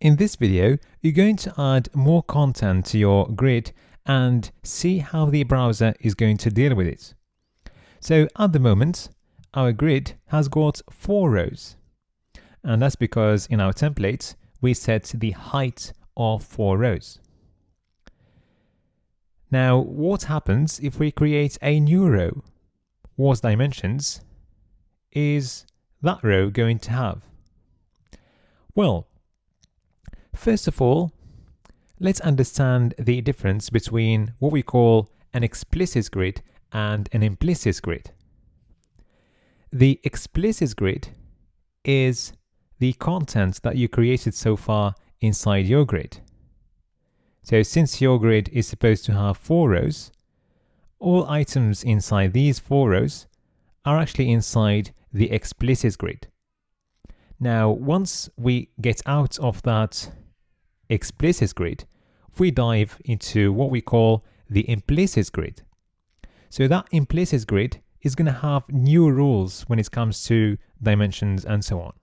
In this video, you're going to add more content to your grid and see how the browser is going to deal with it. So at the moment, our grid has got 4 rows. And that's because in our template, we set the height of 4 rows. Now, what happens if we create a new row? What dimensions is that row going to have? Well, first of all, let's understand the difference between what we call an explicit grid and an implicit grid. The explicit grid is the content that you created so far inside your grid. So since your grid is supposed to have 4 rows, all items inside these 4 rows are actually inside the explicit grid. Now, once we get out of that explicit grid, we dive into what we call the implicit grid. So that implicit grid is going to have new rules when it comes to dimensions and so on.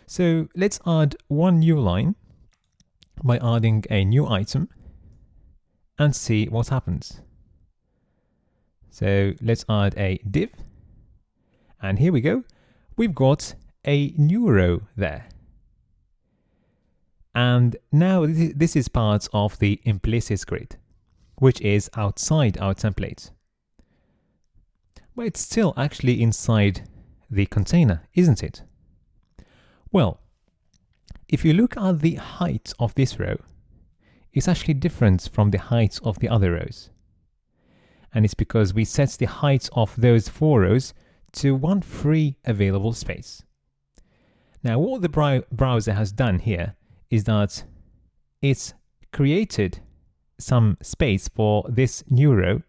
So let's add one new line by adding a new item and see what happens. So let's add a div, and here we go. We've got a new row there. And now this is part of the implicit grid, which is outside our template. But it's still actually inside the container, isn't it? Well, if you look at the height of this row, it's actually different from the height of the other rows. And it's because we set the height of those 4 rows to one free available space. Now, what the browser has done here is that it's created some space for this new row,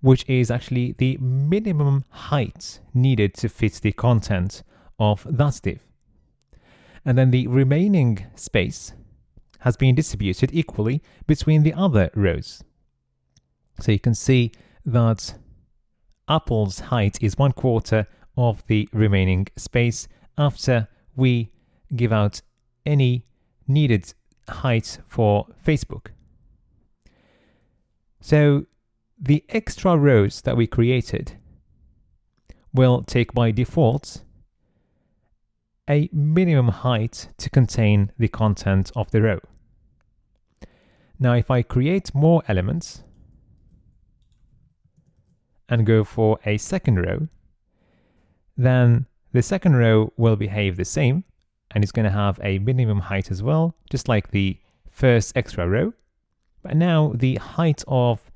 which is actually the minimum height needed to fit the content of that div. And then the remaining space has been distributed equally between the other rows. So you can see that Apple's height is 1/4 of the remaining space after we give out any needed height for Facebook. So the extra rows that we created will take by default a minimum height to contain the content of the row. Now, if I create more elements and go for a second row, then the second row will behave the same, and it's going to have a minimum height as well, just like the first extra row. But now the height of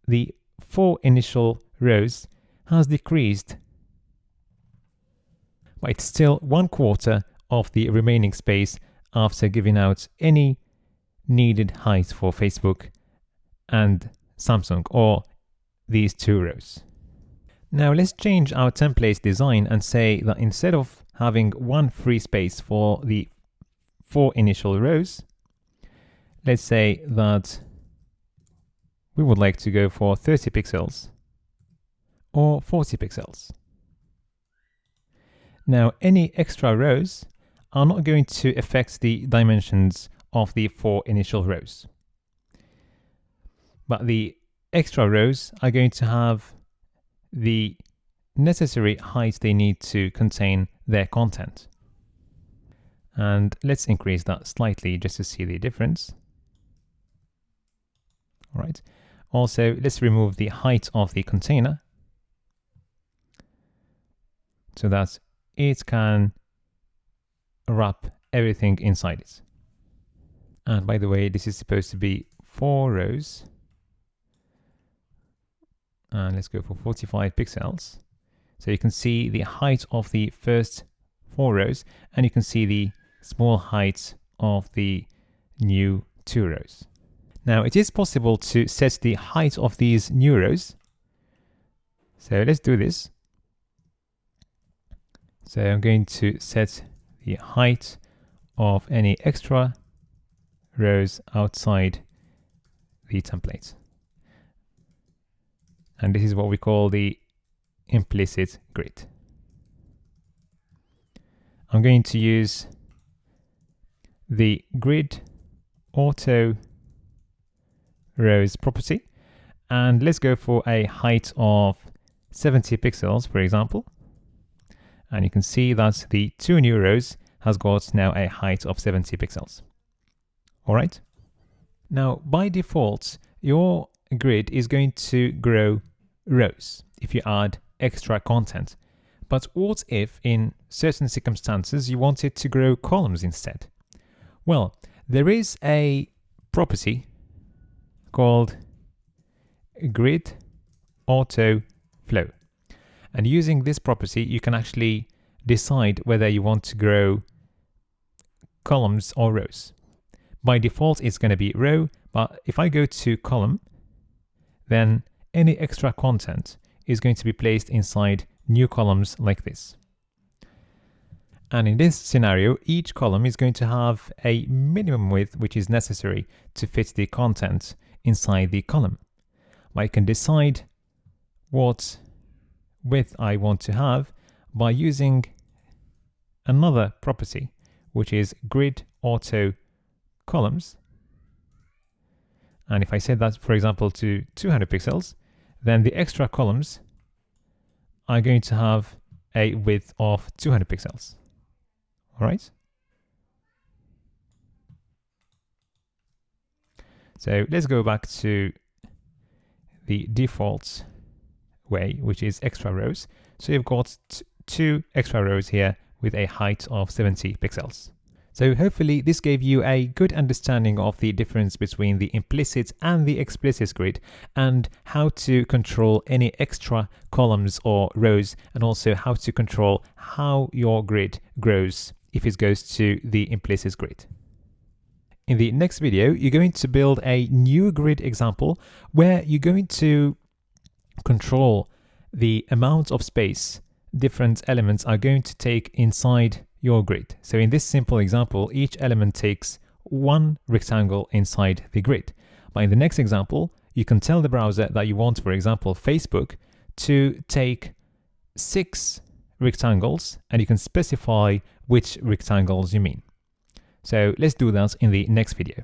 the 4 initial rows has decreased, but it's still 1/4 of the remaining space after giving out any needed height for Facebook and Samsung, or these 2 rows. Now let's change our template design and say that instead of having one free space for the 4 initial rows, let's say that we would like to go for 30 pixels or 40 pixels. Now, any extra rows are not going to affect the dimensions of the 4 initial rows. But the extra rows are going to have the necessary height they need to contain their content. And let's increase that slightly just to see the difference. All right. Also, let's remove the height of the container so that it can wrap everything inside it. And by the way, this is supposed to be 4 rows. And let's go for 45 pixels. So you can see the height of the first 4 rows, and you can see the small height of the new 2 rows. Now, it is possible to set the height of these new rows. So let's do this. So I'm going to set the height of any extra rows outside the template. And this is what we call the implicit grid. I'm going to use the grid auto rows property, and let's go for a height of 70 pixels, for example. And you can see that the two new rows has got now a height of 70 pixels. All right. Now, by default, your grid is going to grow rows if you add extra content. But what if in certain circumstances you want it to grow columns instead? Well, there is a property called grid auto flow. And using this property, you can actually decide whether you want to grow columns or rows. By default, it's going to be row, but if I go to column, then any extra content is going to be placed inside new columns like this. And in this scenario, each column is going to have a minimum width which is necessary to fit the content inside the column. I can decide what width I want to have by using another property, which is grid auto columns. And if I set that, for example, to 200 pixels, then the extra columns are going to have a width of 200 pixels. All right. So let's go back to the default way, which is extra rows. So you've got two extra rows here with a height of 70 pixels. So hopefully this gave you a good understanding of the difference between the implicit and the explicit grid and how to control any extra columns or rows, and also how to control how your grid grows if it goes to the implicit grid. In the next video, you're going to build a new grid example where you're going to control the amount of space different elements are going to take inside your grid. So in this simple example, each element takes one rectangle inside the grid. But in the next example, you can tell the browser that you want, for example, Facebook to take 6 rectangles, and you can specify which rectangles you mean. So let's do that in the next video.